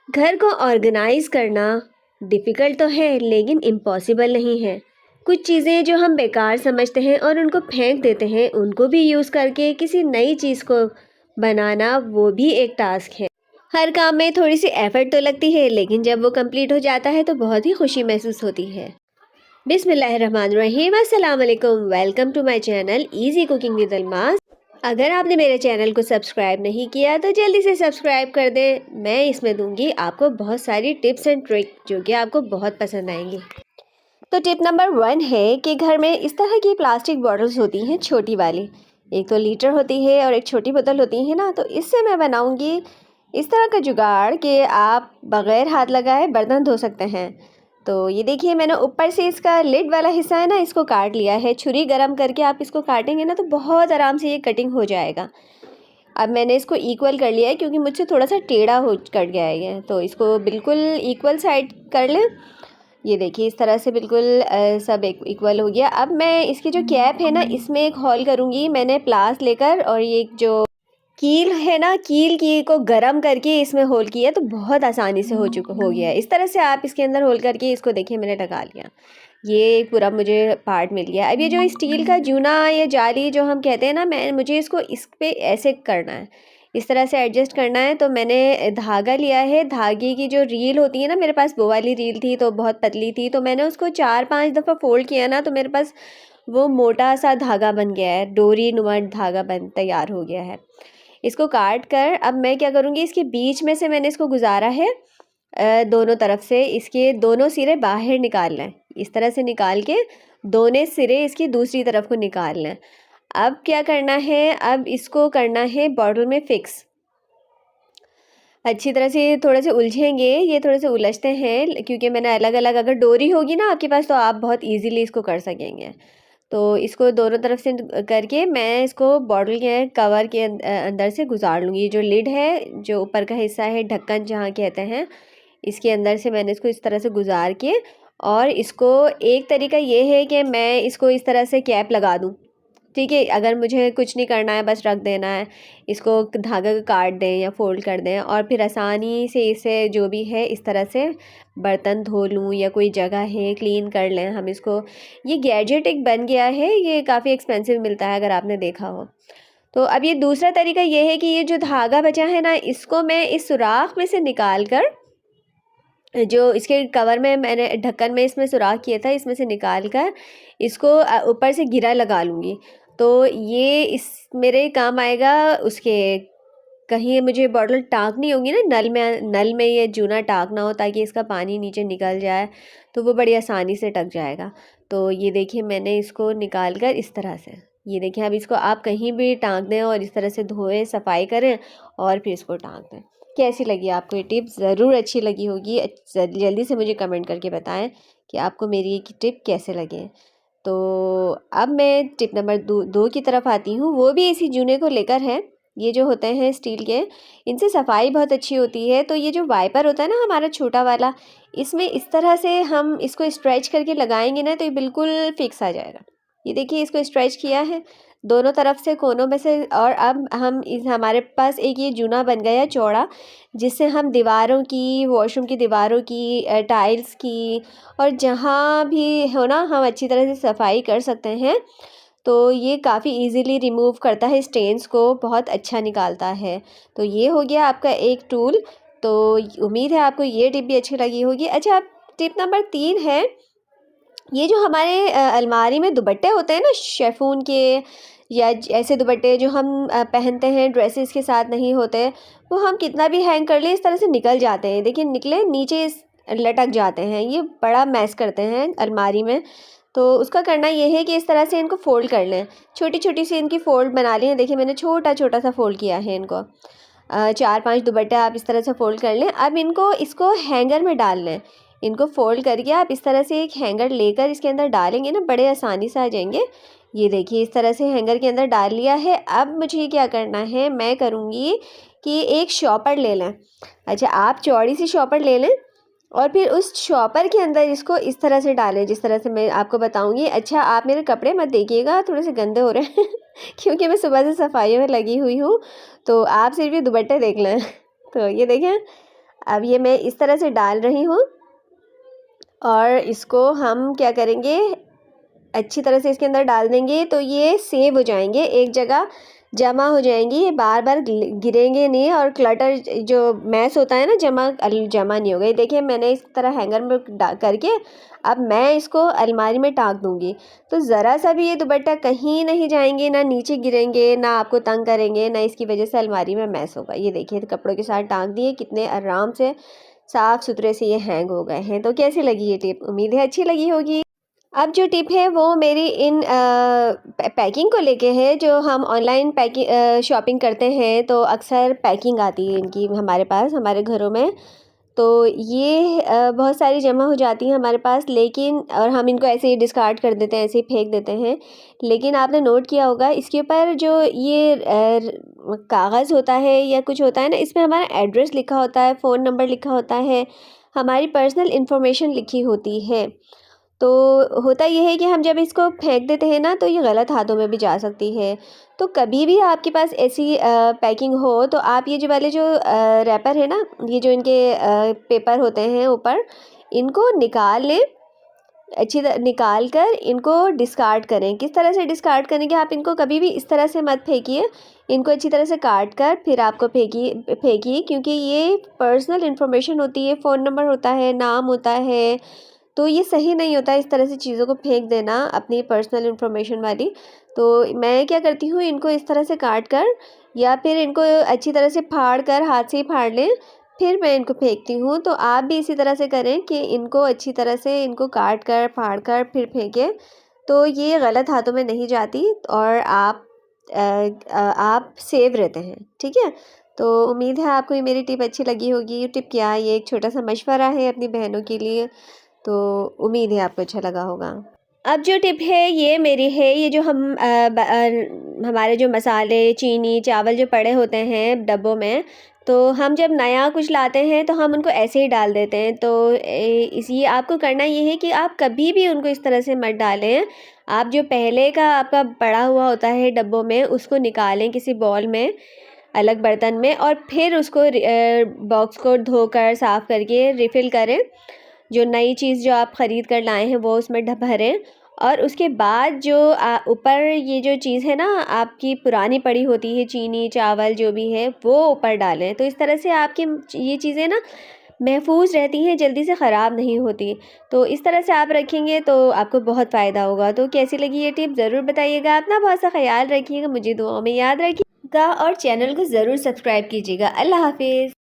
घर को ऑर्गेनाइज करना डिफ़िकल्ट तो है लेकिन इम्पॉसिबल नहीं है। कुछ चीज़ें जो हम बेकार समझते हैं और उनको फेंक देते हैं, उनको भी यूज़ करके किसी नई चीज़ को बनाना वो भी एक टास्क है। हर काम में थोड़ी सी एफर्ट तो लगती है लेकिन जब वो कंप्लीट हो जाता है तो बहुत ही खुशी महसूस होती है। बिस्मिल्लाहिर्रहमानिर्रहीम, अस्सलाम वालेकुम। Welcome to my channel easy cooking with Almas. अगर आपने मेरे चैनल को सब्सक्राइब नहीं किया तो जल्दी से सब्सक्राइब कर दें। मैं इसमें दूंगी आपको बहुत सारी टिप्स एंड ट्रिक जो कि आपको बहुत पसंद आएंगी। तो टिप नंबर 1 है कि घर में इस तरह की प्लास्टिक बॉटल्स होती हैं, छोटी वाली। एक तो लीटर होती है और एक छोटी बोतल होती है ना, तो इससे मैं बनाऊंगी इस तरह का जुगाड़ कि आप बग़ैर हाथ लगाए बर्तन धो सकते हैं। तो ये देखिए, मैंने ऊपर से इसका लिड वाला हिस्सा है ना, इसको काट लिया है। छुरी गरम करके आप इसको काटेंगे ना तो बहुत आराम से ये कटिंग हो जाएगा। अब मैंने इसको इक्वल कर लिया है क्योंकि मुझसे थोड़ा सा टेढ़ा हो कट गया है ये, तो इसको बिल्कुल इक्वल साइड कर लें। ये देखिए, इस तरह से बिल्कुल सब एक इक्वल हो गया। अब मैं इसकी जो कैप है ना, इसमें एक होल करूँगी मैंने प्लास लेकर, और ये जो कील है ना, कील की को गरम करके इसमें होल किया तो बहुत आसानी से हो गया है। इस तरह से आप इसके अंदर होल करके इसको देखिए मैंने लगा लिया। ये पूरा मुझे पार्ट मिल गया। अब ये जो स्टील का जूना या जाली जो हम कहते हैं ना, मुझे इसको इस पे ऐसे करना है, इस तरह से एडजस्ट करना है। तो मैंने धागा लिया है, धागे की जो रील होती है ना, मेरे पास वो वाली रील थी तो बहुत पतली थी, तो मैंने उसको 4-5 दफ़ा फोल्ड किया ना तो मेरे पास वो मोटा सा धागा बन गया है, डोरी नुमा धागा बन तैयार हो गया है। इसको काट कर अब मैं क्या करूँगी, इसके बीच में से मैंने इसको गुजारा है, दोनों तरफ से इसके दोनों सिरे बाहर निकाल लें। इस तरह से निकाल के दोनों सिरे इसकी दूसरी तरफ को निकाल लें। अब क्या करना है, अब इसको करना है बॉटल में फिक्स। अच्छी तरह से थोड़े से उलझेंगे, ये थोड़े से उलझते हैं क्योंकि मैंने अलग अलग, अगर डोरी होगी ना आपके पास तो आप बहुत इजीली इसको कर सकेंगे। तो इसको दोनों तरफ से करके मैं इसको बॉटल के कवर के अंदर से गुजार लूँगी। जो लिड है, जो ऊपर का हिस्सा है, ढक्कन जहाँ कहते हैं, इसके अंदर से मैंने इसको इस तरह से गुजार के, और इसको एक तरीका ये है कि मैं इसको इस तरह से कैप लगा दूँ। ठीक है, अगर मुझे कुछ नहीं करना है, बस रख देना है, इसको धागा काट दें या फोल्ड कर दें और फिर आसानी से इसे जो भी है इस तरह से बर्तन धो लूँ या कोई जगह है क्लीन कर लें हम इसको। ये गैजेट एक बन गया है, ये काफ़ी एक्सपेंसिव मिलता है अगर आपने देखा हो। तो अब ये दूसरा तरीका ये है कि ये जो धागा बचा है ना, इसको मैं इस सुराख में से निकाल कर, जो इसके कवर में मैंने ढक्कन में इसमें सुराख किया था, इसमें से निकाल कर इसको ऊपर से घेरा लगा लूँगी। तो ये इस मेरे काम आएगा। उसके कहीं मुझे बॉटल टाँकनी होगी ना, नल में ये जूना टाँकना हो ताकि इसका पानी नीचे निकल जाए, तो वो बड़ी आसानी से टक जाएगा। तो ये देखिए, मैंने इसको निकाल कर इस तरह से, ये देखिए, अब इसको आप कहीं भी टाँक दें और इस तरह से धोएं, सफाई करें और फिर इसको टाँक दें। कैसी लगी आपको ये टिप? ज़रूर अच्छी लगी होगी। जल्दी से मुझे कमेंट करके बताएं कि आपको मेरी ये टिप कैसे लगे। तो अब मैं टिप नंबर 2 की तरफ आती हूँ। वो भी इसी जूने को लेकर है। ये जो होते हैं स्टील के, इनसे सफाई बहुत अच्छी होती है। तो ये जो वाइपर होता है ना हमारा छोटा वाला, इसमें इस तरह से हम इसको स्ट्रेच करके लगाएंगे ना तो ये बिल्कुल फिक्स आ जाएगा। ये देखिए, इसको स्ट्रेच किया है दोनों तरफ से, कोनों में से, और अब हमारे पास एक ये जूना बन गया चौड़ा, जिससे हम दीवारों की, वॉशरूम की दीवारों की, टाइल्स की, और जहाँ भी हो ना, हम अच्छी तरह से सफाई कर सकते हैं। तो ये काफ़ी इजीली रिमूव करता है स्टेन्स को, बहुत अच्छा निकालता है। तो ये हो गया आपका एक टूल। तो उम्मीद है आपको ये टिप भी अच्छी लगी होगी। अच्छा, अब टिप नंबर 3 है, ये जो हमारे अलमारी में दुपट्टे होते हैं ना, शेफून के या ऐसे दुपट्टे जो हम पहनते हैं, ड्रेसेस के साथ नहीं होते, वो हम कितना भी हैंग कर लें इस तरह से निकल जाते हैं। देखिए, निकले नीचे लटक जाते हैं, ये बड़ा मैस करते हैं अलमारी में। तो उसका करना ये है कि इस तरह से इनको फ़ोल्ड कर लें, छोटी छोटी सी इनकी फ़ोल्ड बना ली है। देखिए, मैंने छोटा छोटा सा फ़ोल्ड किया है इनको। 4-5 दुपट्टे आप इस तरह से फ़ोल्ड कर लें। अब इसको हैंगर में डाल लें। इनको फ़ोल्ड करके आप इस तरह से एक हैंगर लेकर इसके अंदर डालेंगे ना, बड़े आसानी से आ जाएंगे। ये देखिए, इस तरह से हैंगर के अंदर डाल लिया है। अब मुझे क्या करना है, मैं करूँगी कि एक शॉपर ले लें। अच्छा, आप चौड़ी सी शॉपर ले लें और फिर उस शॉपर के अंदर इसको इस तरह से डालें जिस तरह से मैं आपको बताऊँगी। अच्छा, आप मेरे कपड़े मत देखिएगा, थोड़े से गंदे हो रहे हैं क्योंकि मैं सुबह से सफाई में लगी हुई हूँ। तो आप सिर्फ ये दुपट्टे देख लें तो ये देखें, अब ये मैं इस तरह से डाल रही हूँ और इसको हम क्या करेंगे, अच्छी तरह से इसके अंदर डाल देंगे तो ये सेव हो जाएंगे, एक जगह जमा हो जाएंगी, ये बार बार गिरेंगे नहीं और क्लटर जो मैस होता है ना जमा नहीं होगा। ये देखिए मैंने इस तरह हैंगर में करके अब मैं इसको अलमारी में टांग दूंगी, तो ज़रा सा भी ये दुपट्टा कहीं नहीं जाएंगे, ना नीचे गिरेंगे, ना आपको तंग करेंगे, ना इसकी वजह से अलमारी में मैस होगा। ये देखिए तो कपड़ों के साथ टांग दिए, कितने आराम से साफ़ सुथरे से ये हैंग हो गए हैं। तो कैसी लगी ये टिप? उम्मीद है अच्छी लगी होगी। अब जो टिप है वो मेरी इन पैकिंग को लेके है। जो हम ऑनलाइन पैकिंग शॉपिंग करते हैं तो अक्सर पैकिंग आती है इनकी हमारे पास, हमारे घरों में। तो ये बहुत सारी जमा हो जाती हैं हमारे पास, लेकिन और हम इनको ऐसे ही डिस्कार्ड कर देते हैं, ऐसे ही फेंक देते हैं। लेकिन आपने नोट किया होगा इसके ऊपर जो ये कागज़ होता है या कुछ होता है ना, इसमें हमारा एड्रेस लिखा होता है, फ़ोन नंबर लिखा होता है, हमारी पर्सनल इन्फॉर्मेशन लिखी होती है। तो होता ये है कि हम जब इसको फेंक देते हैं ना तो ये गलत हाथों में भी जा सकती है। तो कभी भी आपके पास ऐसी पैकिंग हो तो आप ये जो वाले जो रैपर है ना, ये जो इनके पेपर होते हैं ऊपर, इनको निकाल लें, अच्छी तरह निकाल कर इनको डिस्कार्ड करें। किस तरह से डिस्कार्ड करें कि आप इनको कभी भी इस तरह से मत फेंकिए, इनको अच्छी तरह से काट कर फिर आपको फेंकिए, क्योंकि ये पर्सनल इन्फॉर्मेशन होती है, फ़ोन नंबर होता है, नाम होता है, तो ये सही नहीं होता इस तरह से चीज़ों को फेंक देना, अपनी पर्सनल इन्फॉर्मेशन वाली। तो मैं क्या करती हूँ, इनको इस तरह से काट कर या फिर इनको अच्छी तरह से फाड़ कर, हाथ से ही फाड़ लें, फिर मैं इनको फेंकती हूँ। तो आप भी इसी तरह से करें कि इनको अच्छी तरह से इनको काट कर, फाड़ कर फिर फेंकें, तो ये गलत हाथों में नहीं जाती और आप सेव रहते हैं। ठीक है? तो उम्मीद है आपको ये मेरी टिप अच्छी लगी होगी। ये टिप क्या, ये एक छोटा सा मशवरा है अपनी बहनों के लिए। तो उम्मीद है आपको अच्छा लगा होगा। अब जो टिप है ये मेरी है, ये जो हमारे जो मसाले, चीनी, चावल जो पड़े होते हैं डब्बों में, तो हम जब नया कुछ लाते हैं तो हम उनको ऐसे ही डाल देते हैं। तो इसी आपको करना ये है कि आप कभी भी उनको इस तरह से मत डालें। आप जो पहले का आपका पड़ा हुआ होता है डब्बों में, उसको निकालें किसी बॉल में, अलग बर्तन में, और फिर उसको बॉक्स को धोकर साफ़ करके रिफ़िल करें। जो नई चीज़ जो आप ख़रीद कर लाए हैं वो उसमें भरें, और उसके बाद जो ऊपर ये जो चीज़ है ना आपकी पुरानी पड़ी होती है, चीनी, चावल जो भी है, वो ऊपर डालें। तो इस तरह से आपकी ये चीज़ें ना महफूज रहती हैं, जल्दी से ख़राब नहीं होती। तो इस तरह से आप रखेंगे तो आपको बहुत फ़ायदा होगा। तो कैसी लगी ये टिप ज़रूर बताइएगा। अपना बहुत सा ख्याल रखिएगा, मुझे दुआओं में याद रखिएगा और चैनल को ज़रूर सब्सक्राइब कीजिएगा। अल्लाह हाफ़िज़।